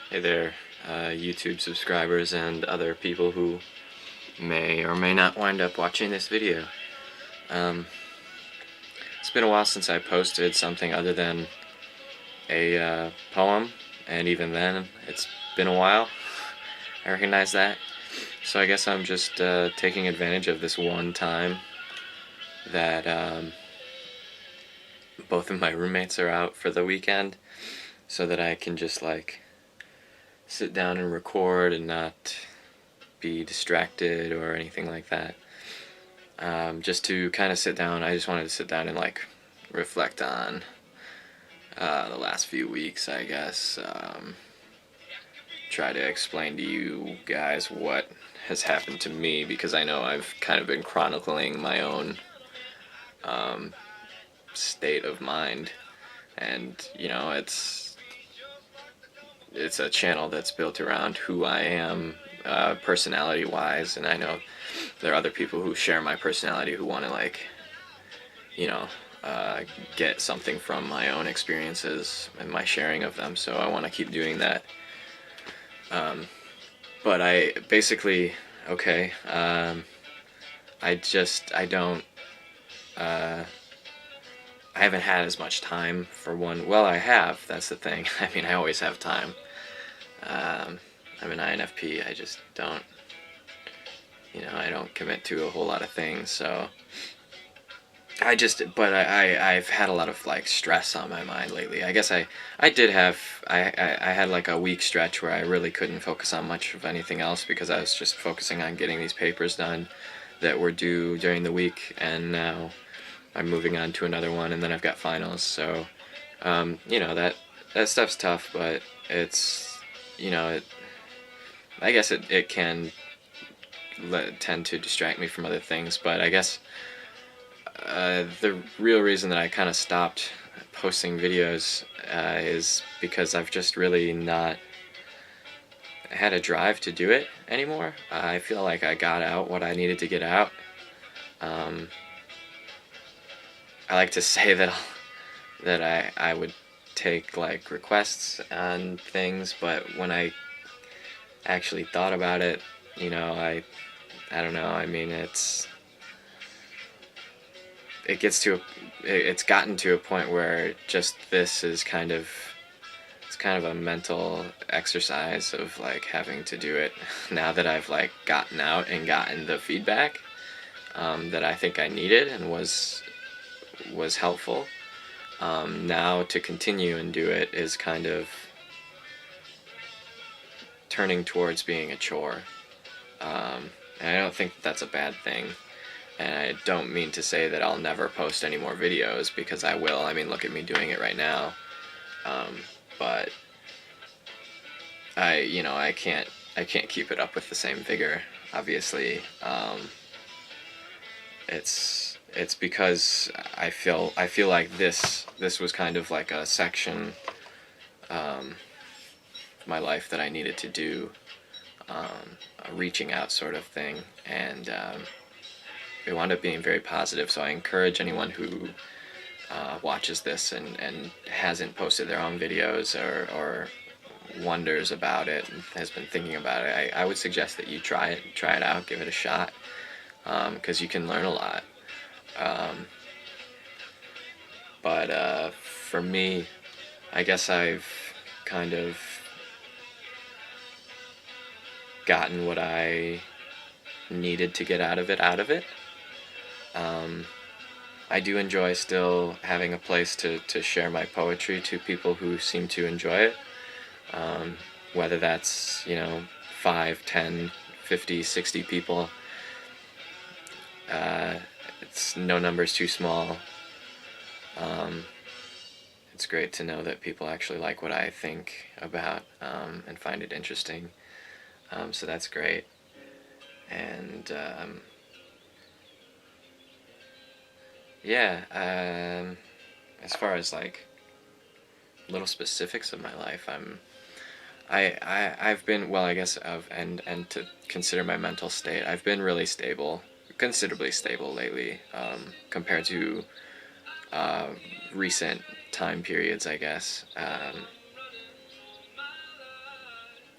Hey there, YouTube subscribers and other people who may or may not wind up watching this video. It's been a while since I posted something other than a poem, and even then, it's been a while. I recognize that. So I guess I'm just taking advantage of this one time that both of my roommates are out for the weekend, so that I can just like sit down and record and not be distracted or anything like that. Just to kind of sit down, I just wanted to sit down and like reflect on the last few weeks, I guess. Try to explain to you guys what has happened to me, because I know I've kind of been chronicling my own state of mind, and you know, it's a channel that's built around who I am personality wise, and I know there are other people who share my personality who want to, like, you know, get something from my own experiences and my sharing of them, so I want to keep doing that. But I basically, okay, I haven't had as much time for one. Well, I have, that's the thing. I mean, I always have time. I'm an INFP, I just don't, you know, I don't commit to a whole lot of things, so I've had a lot of like stress on my mind lately. I guess I had like a week stretch where I really couldn't focus on much of anything else because I was just focusing on getting these papers done that were due during the week, and now I'm moving on to another one, and then I've got finals, so you know, that stuff's tough, but it's, you know, I guess it can tend to distract me from other things, but I guess the real reason that I kind of stopped posting videos is because I've just really not had a drive to do it anymore. I feel like I got out what I needed to get out. I like to say that I would take like requests on things, but when I actually thought about it, you know, I don't know. I mean, it's gotten to a point where just this is kind of, it's kind of a mental exercise of like having to do it now that I've like gotten out and gotten the feedback that I think I needed and was helpful. Now to continue and do it is kind of turning towards being a chore. And I don't think that's a bad thing. And I don't mean to say that I'll never post any more videos, because I will. I mean, look at me doing it right now. But I can't keep it up with the same vigor, obviously. It's because I feel like this was kind of like a section of my life that I needed to do, a reaching out sort of thing, and it wound up being very positive. So I encourage anyone who watches this and hasn't posted their own videos or wonders about it and has been thinking about it, I would suggest that you try it out, give it a shot, because you can learn a lot. But for me, I guess I've kind of gotten what I needed to get out of it. I do enjoy still having a place to share my poetry to people who seem to enjoy it, whether that's, you know, 5, 10, 50, 60 people. It's no number's too small. It's great to know that people actually like what I think about and find it interesting. So that's great. And yeah, as far as like little specifics of my life, I've been, well, I guess and to consider my mental state, I've been really stable, considerably stable lately, compared to recent time periods, I guess.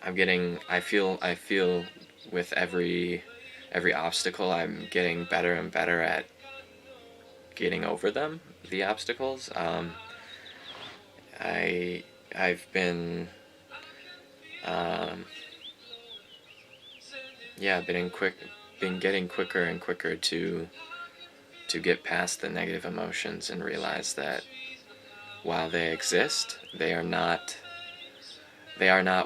I feel with every obstacle, I'm getting better and better at getting over them, the obstacles. I've been, yeah, been getting quicker and quicker to get past the negative emotions and realize that while they exist, they are not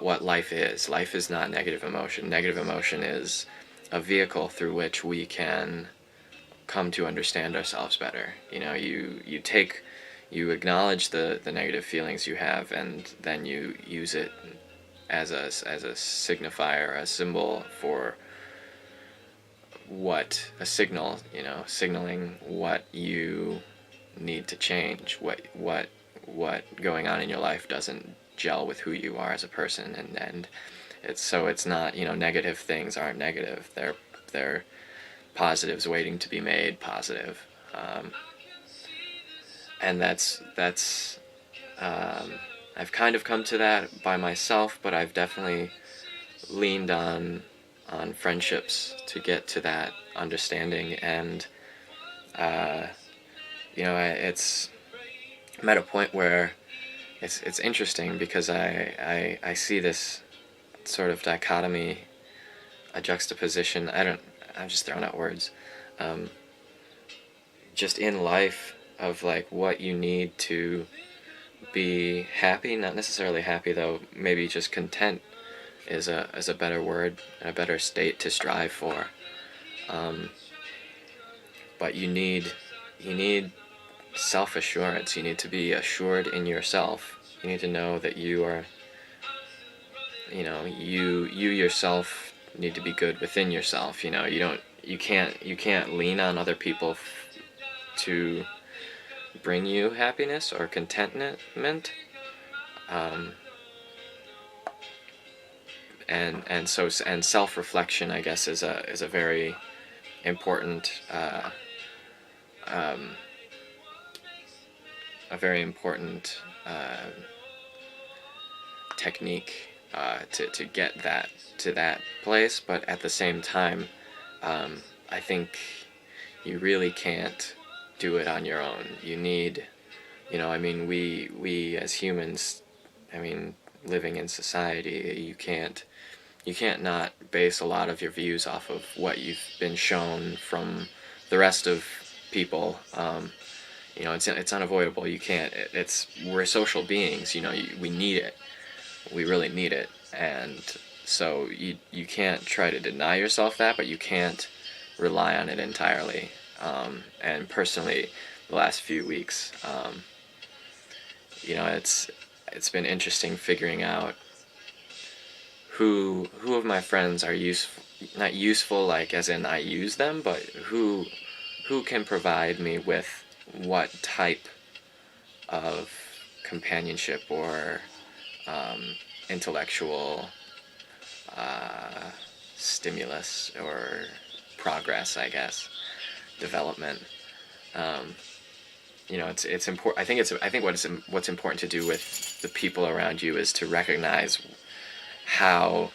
what life is. Life is not negative emotion. Negative emotion is a vehicle through which we can come to understand ourselves better. You acknowledge the negative feelings you have, and then you use it as a signifier, a symbol for a signal, signaling what you need to change, what going on in your life doesn't gel with who you are as a person, and it's not, negative things aren't negative. They're positives waiting to be made positive. And that's I've kind of come to that by myself, but I've definitely leaned on friendships to get to that understanding. And I'm at a point where it's interesting, because I see this sort of dichotomy, a juxtaposition. I'm just throwing out words. Just in life, of like what you need to be happy, not necessarily happy though, maybe just content is a better word, and a better state to strive for. But you need self-assurance. You need to be assured in yourself. You need to know that you are, you yourself need to be good within yourself. You can't lean on other people to bring you happiness or contentment. And self-reflection, I guess, is a very important technique to get to that place. But at the same time, I think you really can't do it on your own. You need, we as humans, living in society, you can't not base a lot of your views off of what you've been shown from the rest of people. It's unavoidable. You can't. We're social beings. We need it. We really need it. And so you can't try to deny yourself that, but you can't rely on it entirely. And personally, the last few weeks, it's been interesting figuring out who of my friends are not useful, like as in I use them, but who can provide me with what type of companionship or intellectual stimulus or progress, I guess, development. It's important. I think what's important to do with the people around you is to recognize how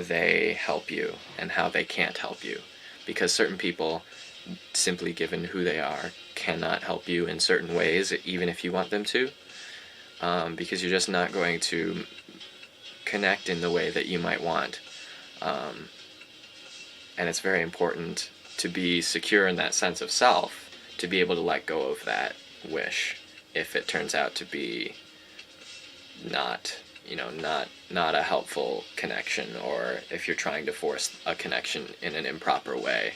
they help you and how they can't help you, because certain people, simply given who they are, cannot help you in certain ways, even if you want them to, because you're just not going to connect in the way that you might want. And it's very important to be secure in that sense of self, to be able to let go of that wish if it turns out to be not a helpful connection, or if you're trying to force a connection in an improper way.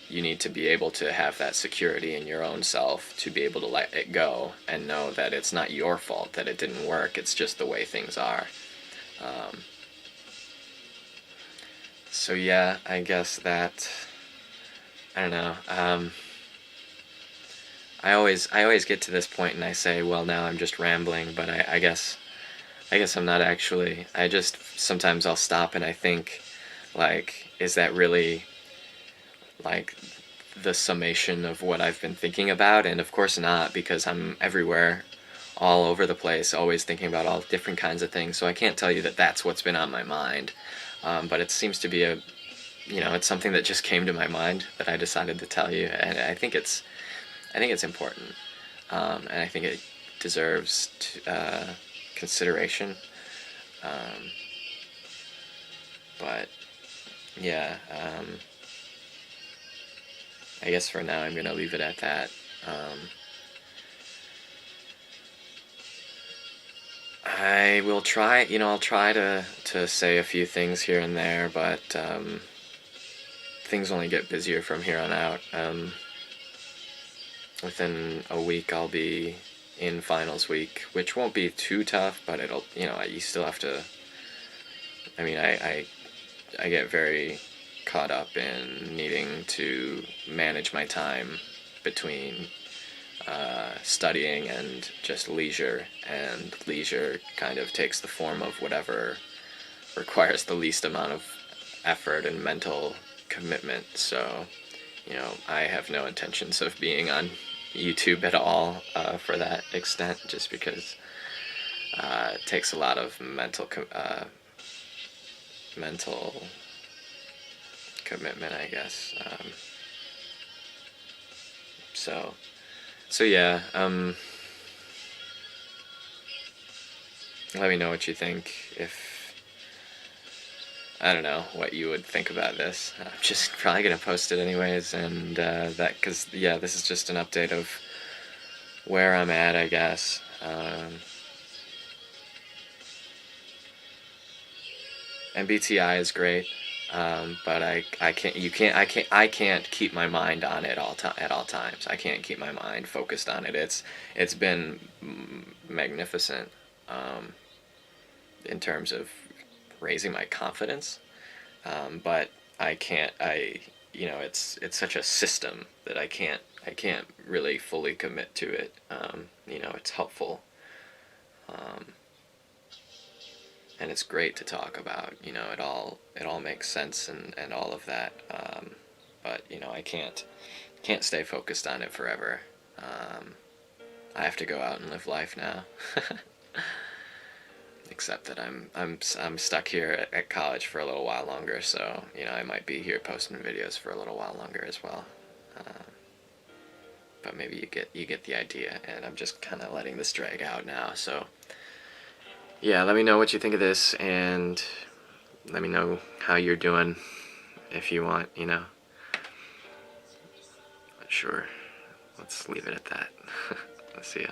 You need to be able to have that security in your own self to be able to let it go and know that it's not your fault that it didn't work. It's just the way things are. So yeah, I guess that, I don't know. I always get to this point and I say, well, now I'm just rambling, but I guess I'm not actually. I just, sometimes I'll stop and I think, like, is that really, like, the summation of what I've been thinking about? And of course not, because I'm everywhere all over the place, always thinking about all different kinds of things. So I can't tell you that that's what's been on my mind, but it seems to be it's something that just came to my mind that I decided to tell you, and I think it's important, and I think it deserves consideration. But yeah, I guess for now I'm gonna leave it at that. I will try, I'll try to say a few things here and there, but things only get busier from here on out. Within a week I'll be in finals week, which won't be too tough, but it'll, you still have to, I get very caught up in needing to manage my time between studying and just leisure, and leisure kind of takes the form of whatever requires the least amount of effort and mental commitment. So, I have no intentions of being on YouTube at all for that extent, just because it takes a lot of mental commitment, I guess. So yeah, let me know what you think. If, I don't know what you would think about this. I'm just probably gonna post it anyways, and because this is just an update of where I'm at, I guess. MBTI is great, but I can't keep my mind on it at all times. I can't keep my mind focused on it. It's been magnificent in terms of raising my confidence, but I can't. It's such a system that I can't really fully commit to it. It's helpful. And it's great to talk about, it all makes sense and all of that, but I can't stay focused on it forever. I have to go out and live life now. Except that I'm stuck here at college for a little while longer, so I might be here posting videos for a little while longer as well. But maybe you get the idea, and I'm just kind of letting this drag out now. So yeah, let me know what you think of this, and let me know how you're doing if you want, But sure, let's leave it at that. Let's see ya.